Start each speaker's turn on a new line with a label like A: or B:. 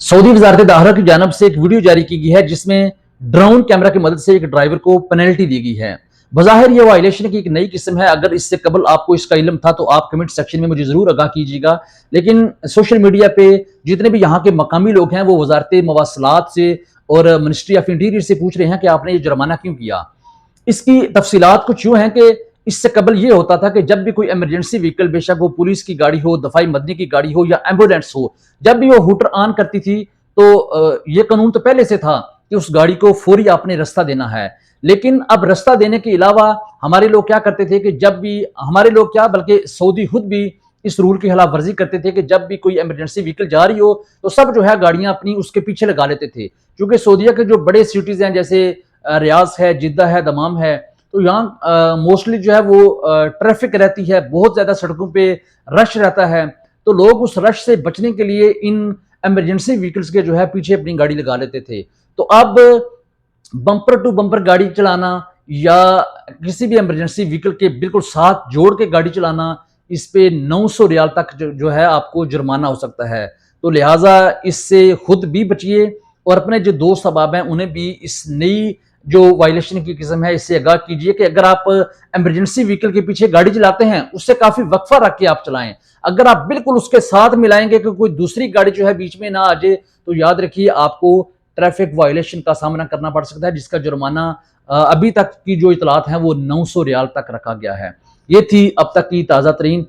A: Saudi वजारत दाखिला की जानब से एक वीडियो जारी की गई है जिसमें ड्रोन कैमरा की मदद से एक ड्राइवर को पेनल्टी दी गई है। बज़ाहिर ये वायलेशन की एक नई किस्म है। अगर इससे कबल आपको इसका इल्म था तो आप कमेंट सेक्शन में मुझे जरूर आगाह कीजिएगा। लेकिन सोशल मीडिया पे जितने भी यहाँ के मकामी लोग हैं वो वजारत मवासलात से और मिनिस्ट्री ऑफ इंटीरियर से पूछ रहे हैं कि आपने ये जुर्माना क्यों किया। इसकी तफसीलात कुछ यूँ हैं कि इससे कबल ये होता था कि जब भी कोई इमरजेंसी व्हीकल, बेशक वो पुलिस की गाड़ी हो, दफाई मदनी की गाड़ी हो या एम्बुलेंस हो, जब भी वो हूटर ऑन करती थी तो ये कानून तो पहले से था कि उस गाड़ी को फौरी आपने रास्ता देना है। लेकिन अब रास्ता देने के अलावा हमारे लोग क्या करते थे कि जब भी हमारे लोग क्या बल्कि सऊदी खुद भी इस रूल की खिलाफ वर्जी करते थे कि जब भी कोई इमरजेंसी व्हीकल जा रही हो तो सब जो है गाड़ियां अपनी उसके पीछे लगा लेते थे। क्योंकि सऊदीया के जो बड़े सिटीज हैं जैसे रियाज है, जिद्दा है, दमाम है, तो यहाँ मोस्टली जो है वो ट्रैफिक रहती है, बहुत ज्यादा सड़कों पे रश रहता है। तो लोग उस रश से बचने के लिए इन इमरजेंसी व्हीकल्स के जो है पीछे अपनी गाड़ी लगा लेते थे। तो अब बम्पर टू बम्पर गाड़ी चलाना या किसी भी इमरजेंसी व्हीकल के बिल्कुल साथ जोड़ के गाड़ी चलाना, इस पे 900 रियाल तक जो है आपको जुर्माना हो सकता है। तो लिहाजा इससे खुद भी बचिए और अपने जो दोस्त अहबाब हैं उन्हें भी इस नई जो वायलेशन की किस्म है इससे आगाह कीजिए कि अगर आप इमरजेंसी व्हीकल के पीछे गाड़ी चलाते हैं उससे काफी वक्फा रख के आप चलाएं। अगर आप बिल्कुल उसके साथ मिलाएंगे कि कोई दूसरी गाड़ी जो है बीच में ना आ जाए तो याद रखिए आपको ट्रैफिक वायलेशन का सामना करना पड़ सकता है, जिसका जुर्माना अभी तक की जो इतलात हैं वो 900 रियाल तक रखा गया है। ये थी अब तक की ताज़ा तरीन